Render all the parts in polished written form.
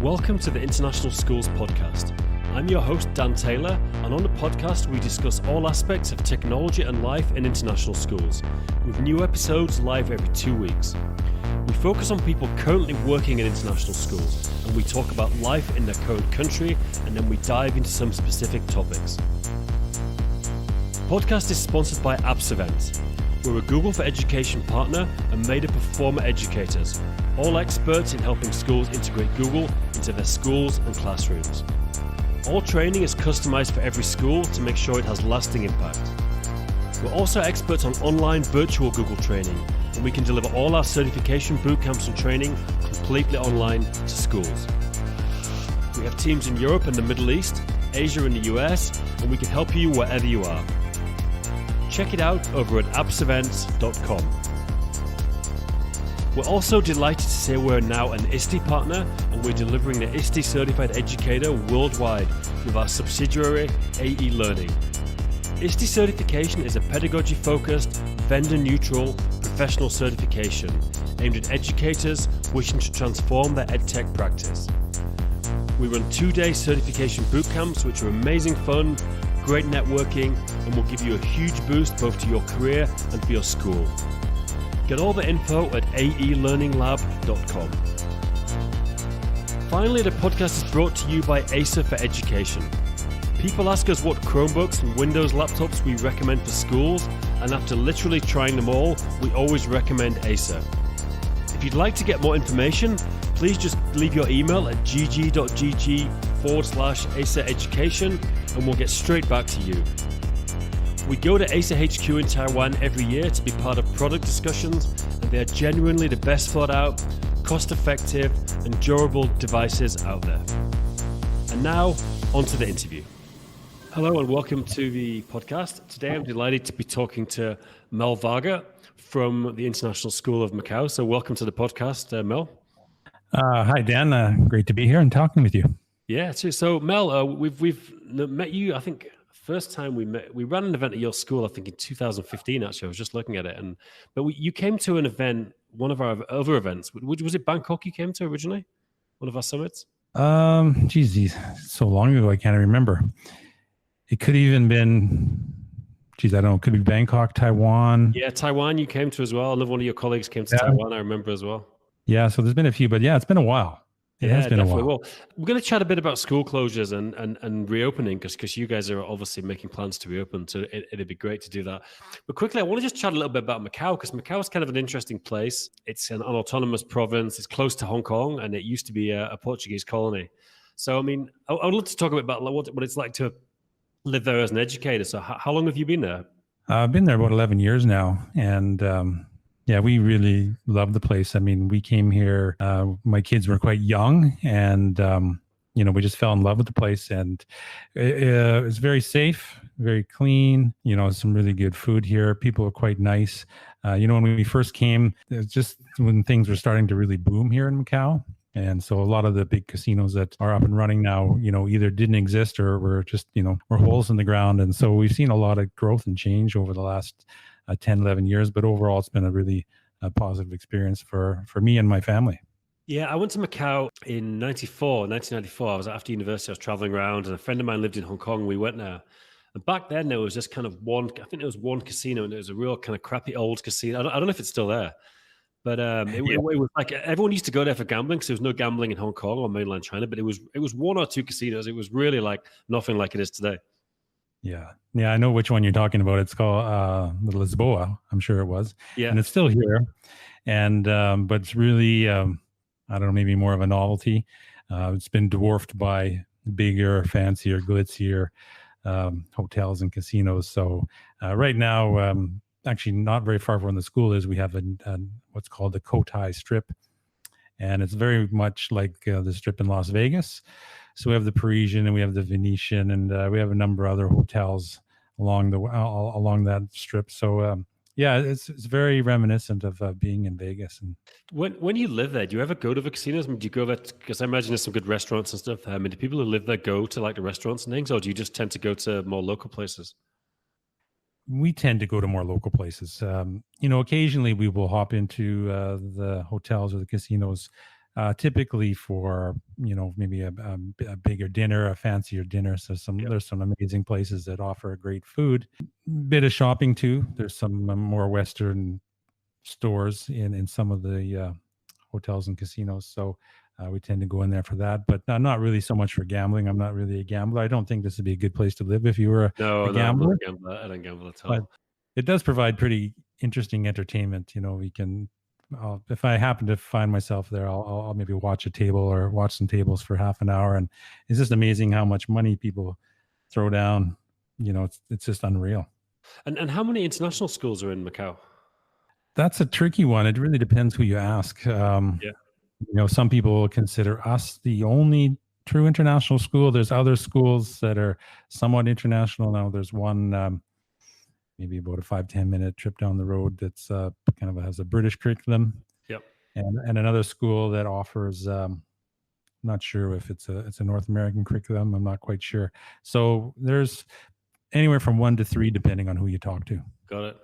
Welcome to the International Schools podcast. I'm your host, Dan Taylor, and on the podcast we discuss all aspects of technology and life in international schools, with new episodes live every 2 weeks. We focus on people currently working in international schools, and we talk about life in their current country, and then we dive into some specific topics. The podcast is sponsored by Apps Events. We're a Google for Education partner and made up of former educators, all experts in helping schools integrate Google into their schools and classrooms. All training is customized for every school to make sure it has lasting impact. We're also experts on online virtual Google training, and we can deliver all our certification bootcamps and training completely online to schools. We have teams in Europe and the Middle East, Asia and the US, and we can help you wherever you are. Check it out over at appsevents.com. We're also delighted to say we're now an ISTE partner, and we're delivering the ISTE Certified Educator worldwide with our subsidiary AE Learning. ISTE certification is a pedagogy-focused, vendor-neutral, professional certification aimed at educators wishing to transform their EdTech practice. We run 2-day certification bootcamps, which are amazing fun, great networking, and will give you a huge boost both to your career and for your school. Get all the info at aelearninglab.com. Finally, the podcast is brought to you by Acer for Education. People ask us what Chromebooks and Windows laptops we recommend for schools, and after literally trying them all, we always recommend Acer. If you'd like to get more information, please just leave your email at gg.gg/Acer Education, and we'll get straight back to you. We go to Acer HQ in Taiwan every year to be part of product discussions, and they are genuinely the best thought out, cost-effective, and durable devices out there. And now, on to the interview. Hello and welcome to the podcast. Today I'm delighted to be talking to Mel Varga from the International School of Macao. So welcome to the podcast, Mel. Hi, Dan. Great to be here and talking with you. Yeah, too. So Mel, we've met you, I think, first time we met, we ran an event at your school, I think in 2015, actually. I was just looking at it. But you came to an event, one of our other events. Was it Bangkok you came to originally? One of our summits? Geez, so long ago, I can't remember. It could have even been, I don't know, could be Bangkok, Taiwan. Yeah, Taiwan you came to as well. Another one of your colleagues came to Taiwan, I remember as well. Yeah, so there's been a few, but yeah, it's been a while. It has been definitely. a while. Well, we're going to chat a bit about school closures and reopening because you guys are obviously making plans to reopen. So it'd be great to do that. But quickly, I want to just chat a little bit about Macau because Macau is kind of an interesting place. It's an autonomous province. It's close to Hong Kong, and it used to be a Portuguese colony. So, I mean, I would love to talk a bit about what it's like to live there as an educator. So how long have you been there? I've been there about 11 years now, and yeah, we really love the place. I mean, we came here, my kids were quite young, and, we just fell in love with the place, and it's very safe, very clean, some really good food here. People are quite nice. When we first came, it was just when things were starting to really boom here in Macau. And so a lot of the big casinos that are up and running now, either didn't exist or were just, were holes in the ground. And so we've seen a lot of growth and change over the last 10, 11 years, but overall it's been a really positive experience for me and my family. Yeah, I went to Macau in 1994. I was after university, I was traveling around, and a friend of mine lived in Hong Kong. We went there. And back then there was just kind of one casino, and it was a real kind of crappy old casino. I don't know if it's still there, but it was like everyone used to go there for gambling because there was no gambling in Hong Kong or mainland China, but it was one or two casinos. It was really like nothing like it is today. Yeah, I know which one you're talking about. It's called the Lisboa. I'm sure it was. Yeah, and it's still here. And but it's really, I don't know, maybe more of a novelty. It's been dwarfed by bigger, fancier, glitzier hotels and casinos. So right now, actually not very far from where the school is, we have what's called the Cotai Strip, and it's very much like the Strip in Las Vegas. So we have the Parisian and we have the Venetian, and we have a number of other hotels along that strip. So yeah, it's very reminiscent of being in Vegas. And when you live there, do you ever go to the casinos? I mean, do you go there? Because I imagine there's some good restaurants and stuff there. I mean, do people who live there go to like the restaurants and things, or do you just tend to go to more local places? We tend to go to more local places. Occasionally we will hop into the hotels or the casinos typically for, maybe a bigger dinner, a fancier dinner. So there's some amazing places that offer great food, bit of shopping too. There's some more Western stores in some of the hotels and casinos. So we tend to go in there for that, but not really so much for gambling. I'm not really a gambler. I don't think this would be a good place to live if you were a gambler. I'm not a gambler. I don't gamble at all. But it does provide pretty interesting entertainment. We can, if I happen to find myself there, I'll maybe watch a table or watch some tables for half an hour. And it's just amazing how much money people throw down. It's just unreal. And how many international schools are in Macau? That's a tricky one. It really depends who you ask. Some people consider us the only true international school. There's other schools that are somewhat international. Now there's one maybe about a 5-10 minute trip down the road that's kind of has a British curriculum. Yep. And another school that offers not sure if it's a North American curriculum. I'm not quite sure. So there's anywhere from 1 to 3 depending on who you talk to. Got it.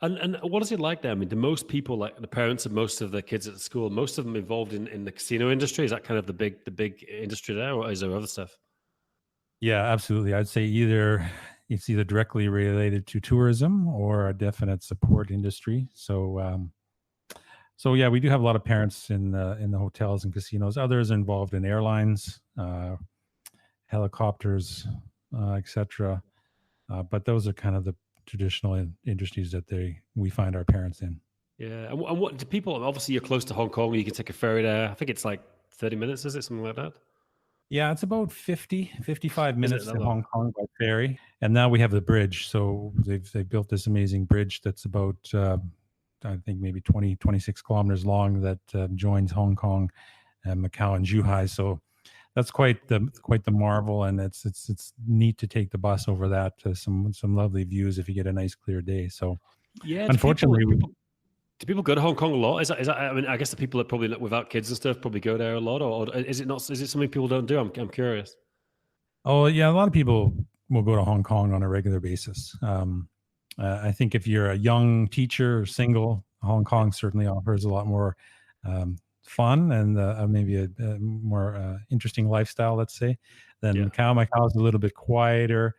And what is it like there? I mean, do most people, like the parents of most of the kids at the school, most of them involved in the casino industry? Is that kind of the big industry there, or is there other stuff? Yeah, absolutely. I'd say it's either directly related to tourism or a definite support industry. So yeah, we do have a lot of parents in the hotels and casinos. Others are involved in airlines, helicopters, etc. But those are kind of the traditional industries that we find our parents in. Yeah. And what do people, obviously you're close to Hong Kong, you can take a ferry there. I think it's like 30 minutes, is it? Something like that? Yeah, it's about 55 minutes to Hong Kong by ferry. And now we have the bridge. So they've built this amazing bridge that's about, I think maybe 26 kilometers long that joins Hong Kong and Macau and Zhuhai. So that's quite the marvel, and it's neat to take the bus over that to some lovely views if you get a nice clear day. So yeah, unfortunately, do people go to Hong Kong a lot? Is that? I mean, I guess the people that probably without kids and stuff probably go there a lot, or is it not? Is it something people don't do? I'm curious. Oh yeah, a lot of people will go to Hong Kong on a regular basis. I think if you're a young teacher or single, Hong Kong certainly offers a lot more fun and maybe a more interesting lifestyle, let's say, than Macau. Macau is a little bit quieter,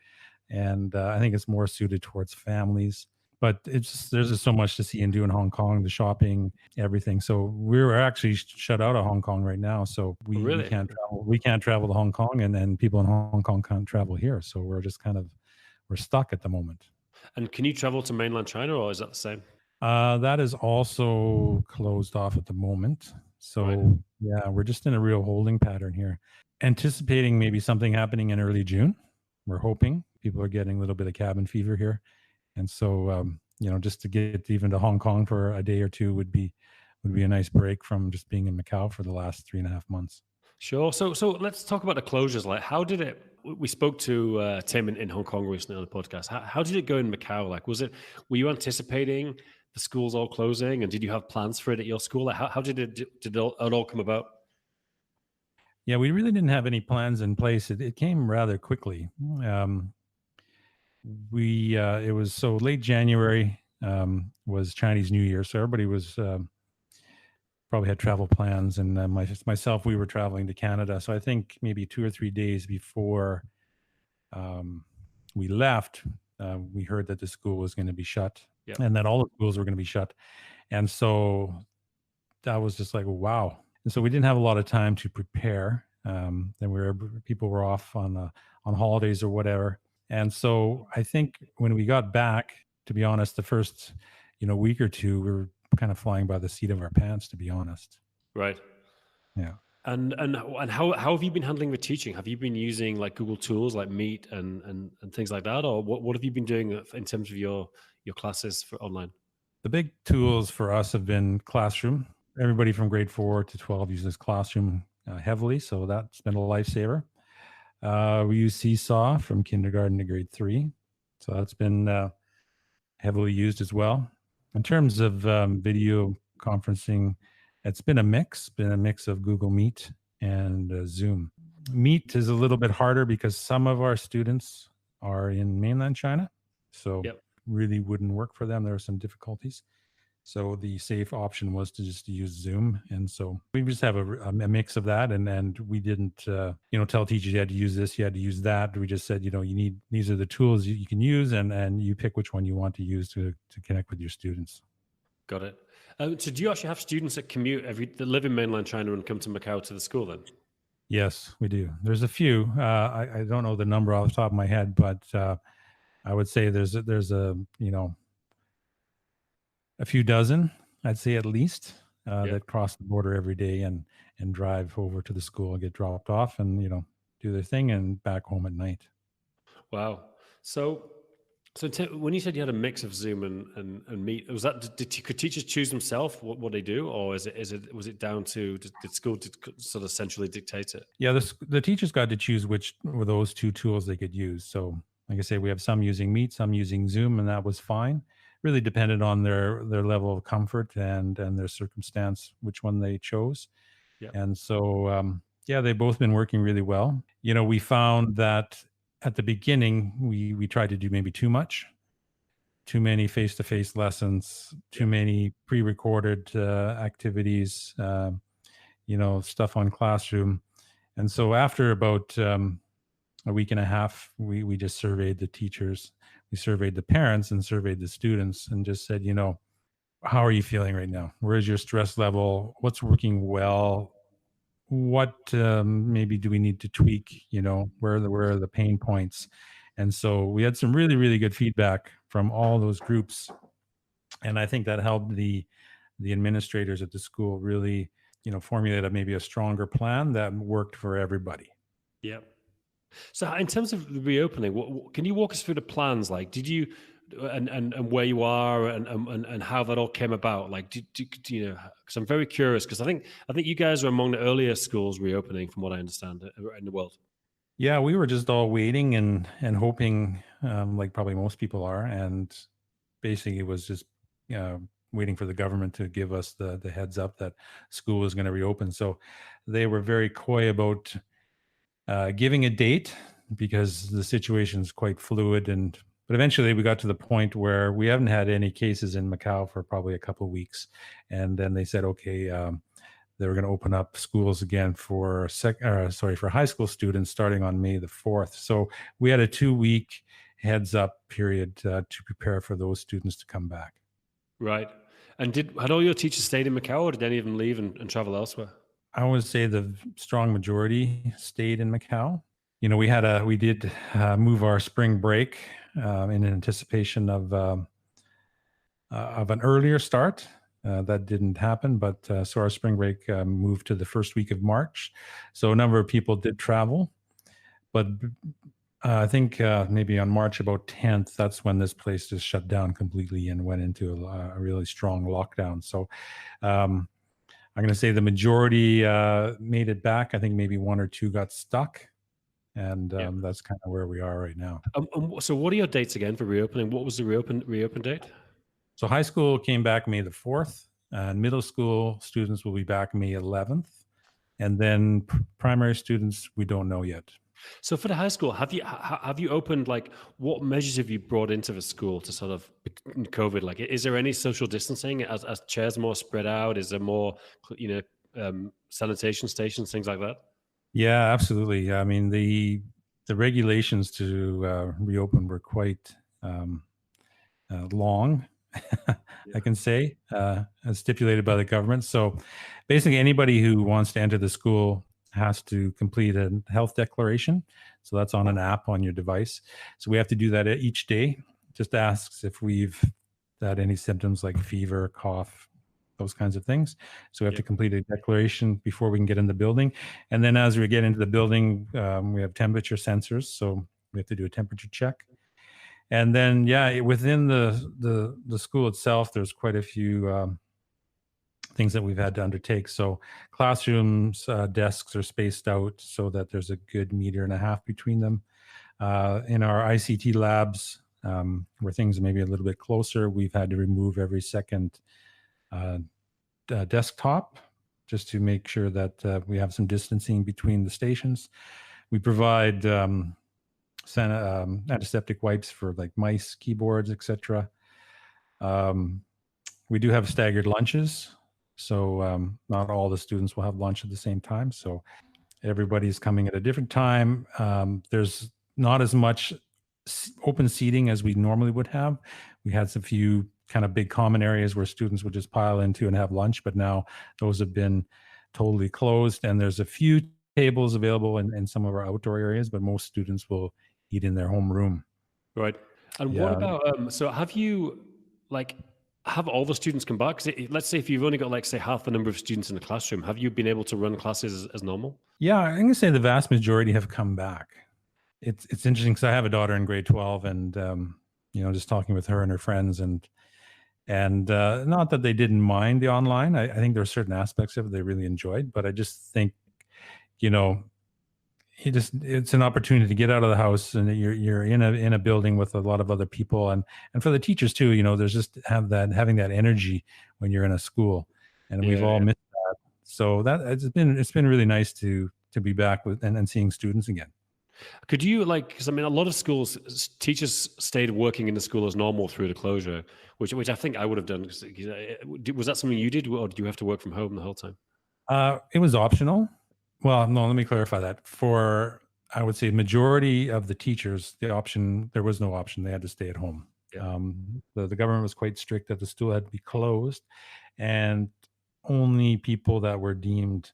and I think it's more suited towards families. But there's just so much to see and do in Hong Kong, the shopping, everything. So we're actually shut out of Hong Kong right now. So we can't travel. We can't travel to Hong Kong, and people in Hong Kong can't travel here. So we're just we're stuck at the moment. And can you travel to mainland China, or is that the same? That is also closed off at the moment. So yeah, we're just in a real holding pattern here. Anticipating maybe something happening in early June. We're hoping. People are getting a little bit of cabin fever here. And so, just to get even to Hong Kong for a day or two would be a nice break from just being in Macau for the last 3.5 months. Sure. So let's talk about the closures. Like, how did it? We spoke to Tim in Hong Kong recently on the podcast. How did it go in Macau? Like, were you anticipating the schools all closing, and did you have plans for it at your school? Like, how did it all come about? Yeah, we really didn't have any plans in place. It came rather quickly. It was so late January was Chinese New Year, so everybody was probably had travel plans, and myself, we were traveling to Canada. So I think maybe 2 or 3 days before we left, we heard that the school was going to be shut, and that all the schools were going to be shut, and so that was just like, wow. And so we didn't have a lot of time to prepare. Then people were off on holidays or whatever. And so I think when we got back, to be honest, the first, week or two, we were kind of flying by the seat of our pants, to be honest. Right. Yeah. And how have you been handling the teaching? Have you been using like Google tools like Meet and things like that, or what have you been doing in terms of your classes for online? The big tools for us have been Classroom. Everybody from grade 4 to 12 uses Classroom heavily, so that's been a lifesaver. We use Seesaw from kindergarten to grade 3. So that's been heavily used as well. In terms of video conferencing, it's been a mix of Google Meet and Zoom. Meet is a little bit harder because some of our students are in mainland China. So really wouldn't work for them. There are some difficulties. So the safe option was to just use Zoom. And so we just have a mix of that. And we didn't, tell teachers you had to use this, you had to use that. We just said, these are the tools you can use, and you pick which one you want to use to connect with your students. Got it. So do you actually have students that that live in mainland China and come to Macau to the school then? Yes, we do. There's a few. I don't know the number off the top of my head, but I would say there's a few dozen, I'd say at least, that cross the border every day and drive over to the school and get dropped off and, do their thing and back home at night. Wow. So when you said you had a mix of Zoom and Meet, was that could teachers choose themselves what they do, or was it down to did school sort of centrally dictate it? Yeah, the teachers got to choose which were those two tools they could use. So, like I say, we have some using Meet, some using Zoom, and that was fine. Really depended on their level of comfort and their circumstance, which one they chose. Yeah. And so, they've both been working really well. We found that at the beginning, we tried to do maybe too many face-to-face lessons, too many pre-recorded activities, stuff on Classroom. And so after about a week and a half, we just surveyed the teachers, we surveyed the parents and surveyed the students and just said, how are you feeling right now? Where's your stress level? What's working well? What maybe do we need to tweak? Where are the pain points? And so we had some really, really good feedback from all those groups, and I think that helped the administrators at the school really, formulate maybe a stronger plan that worked for everybody. Yeah. So in terms of the reopening, can you walk us through the plans? Like, did you and where you are and how that all came about? Like, because I'm very curious, because I think you guys are among the earlier schools reopening, from what I understand, in the world. Yeah, we were just all waiting and hoping, like probably most people are, and basically it was just waiting for the government to give us the heads up that school was going to reopen. So they were very coy about giving a date because the situation is quite fluid. But eventually we got to the point where we haven't had any cases in Macau for probably a couple of weeks. And then they said, okay, they were going to open up schools again for high school students starting on May the 4th. So we had a 2-week heads up period to prepare for those students to come back. Right. And had all your teachers stayed in Macau, or did any of them leave and travel elsewhere? I would say the strong majority stayed in Macau. We did move our spring break in anticipation of an earlier start. That didn't happen, but so our spring break moved to the first week of March. So a number of people did travel, but I think maybe on March about 10th, that's when this place just shut down completely and went into a really strong lockdown. So I'm going to say the majority made it back. I think maybe one or two got stuck. And that's kind of where we are right now. So what are your dates again for reopening? What was the reopen date? So high school came back May the 4th. And middle school students will be back May 11th. And then primary students, we don't know yet. So for the high school, have you opened, like, what measures have you brought into the school to sort of COVID? Like, is there any social distancing as chairs more spread out? Is there more, sanitation stations, things like that? Yeah, absolutely. I mean, the regulations to reopen were quite long, I can say, as stipulated by the government. So basically anybody who wants to enter the school has to complete a health declaration. So that's on an app on your device. So we have to do that each day. Just asks if we've had any symptoms like fever, cough, those kinds of things. So we have to complete a declaration before we can get in the building. And then as we get into the building, we have temperature sensors. So we have to do a temperature check. And then, within the school itself, there's quite a few things that we've had to undertake. So classrooms, desks are spaced out so that there's a good 1.5 meters between them. In our ICT labs, where things are maybe a little bit closer, we've had to remove every second desktop just to make sure that we have some distancing between the stations. We provide antiseptic wipes for like mice, keyboards, etc. We do have staggered lunches. So not all the students will have lunch at the same time. So everybody's coming at a different time. There's not as much open seating as we normally would have. We had some few kind of big common areas where students would just pile into and have lunch, but now those have been totally closed. And there's a few tables available in some of our outdoor areas, but most students will eat in their home room. Right. And what about, so have you, like, have all the students come back? Because let's say if you've only got, like, say, half the number of students in the classroom, have you been able to run classes as normal? Yeah, I'm going to say the vast majority have come back. It's interesting because I have a daughter in grade 12, and just talking with her and her friends, and not that they didn't mind the online. I think there are certain aspects of it they really enjoyed, but I just think, it's an opportunity to get out of the house, and you're in a building with a lot of other people, and for the teachers too. There's just having that energy when you're in a school, and we've all missed that. So that it's been really nice to be back with and seeing students again. Could you, because I mean, a lot of schools, teachers stayed working in the school as normal through the closure, which I think I would have done. Was that something you did, or did you have to work from home the whole time? It was optional. Well, no, let me clarify that. For, I would say, majority of the teachers, there was no option. They had to stay at home. Yeah. The government was quite strict that the school had to be closed, and only people that were deemed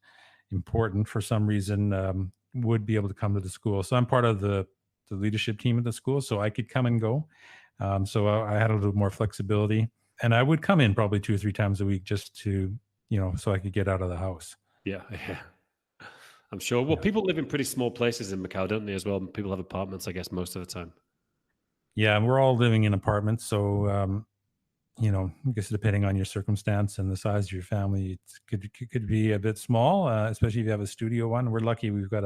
important for some reason would be able to come to the school. So I'm part of the leadership team at the school, so I could come and go. So I had a little more flexibility, and I would come in probably 2 or 3 times a week just to, so I could get out of the house. Yeah. I'm sure. Well, people live in pretty small places in Macau, don't they, as well? People have apartments, I guess, most of the time. Yeah, and we're all living in apartments. So, I guess depending on your circumstance and the size of your family, it could be a bit small, especially if you have a studio one. We're lucky we got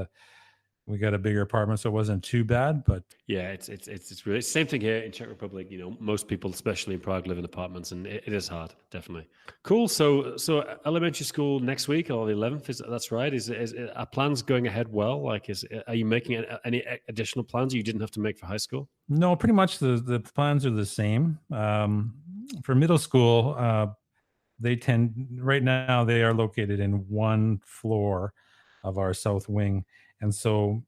a bigger apartment, so it wasn't too bad. But yeah, it's really the same thing here in Czech Republic. Most people, especially in Prague, live in apartments, and it is hard, definitely. Cool. So elementary school next week or the 11th, that's right? Are plans going ahead well? Are you making any additional plans you didn't have to make for high school? No, pretty much the plans are the same. For middle school, right now they are located in one floor of our south wing, and so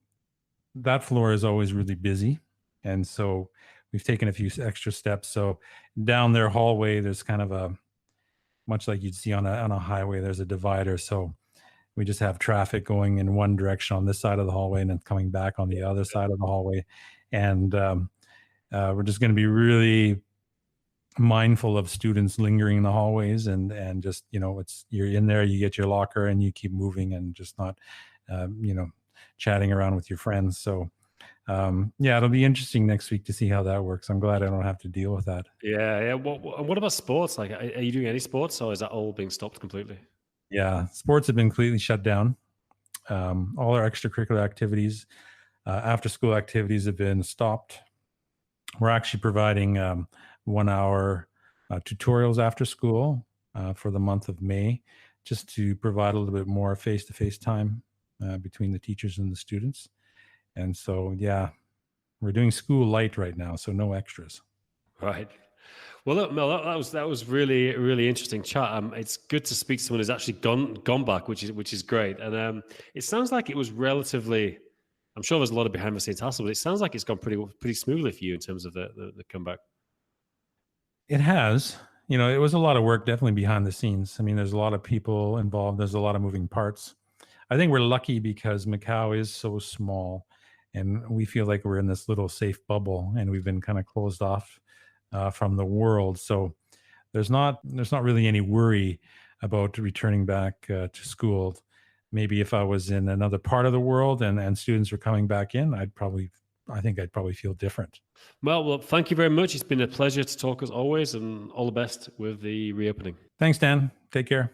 that floor is always really busy. And so we've taken a few extra steps. So down their hallway, there's kind of much like you'd see on a highway, there's a divider. So we just have traffic going in one direction on this side of the hallway and then coming back on the other side of the hallway. And we're just going to be really mindful of students lingering in the hallways, and just, you're in there, you get your locker and you keep moving, and just not, chatting around with your friends. So it'll be interesting next week to see how that works. I'm glad I don't have to deal with that. Yeah. What about sports? Are you doing any sports, or is that all being stopped completely? Yeah, sports have been completely shut down. All our extracurricular activities, after school activities have been stopped. We're actually providing 1 hour tutorials after school for the month of May, just to provide a little bit more face-to-face time between the teachers and the students. And so, we're doing school light right now, so no extras. Right. Well, look, Mel, that was really, really interesting chat. It's good to speak to someone who's actually gone back, which is great. And it sounds like it was relatively. I'm sure there's a lot of behind the scenes hassle, but it sounds like it's gone pretty smoothly for you in terms of the comeback. It has. It was a lot of work, definitely behind the scenes. I mean, there's a lot of people involved. There's a lot of moving parts. I think we're lucky because Macau is so small, and we feel like we're in this little safe bubble, and we've been kind of closed off from the world. So there's not really any worry about returning back to school. Maybe if I was in another part of the world and students were coming back in, I think I'd probably feel different. Well, thank you very much. It's been a pleasure to talk as always, and all the best with the reopening. Thanks, Dan. Take care.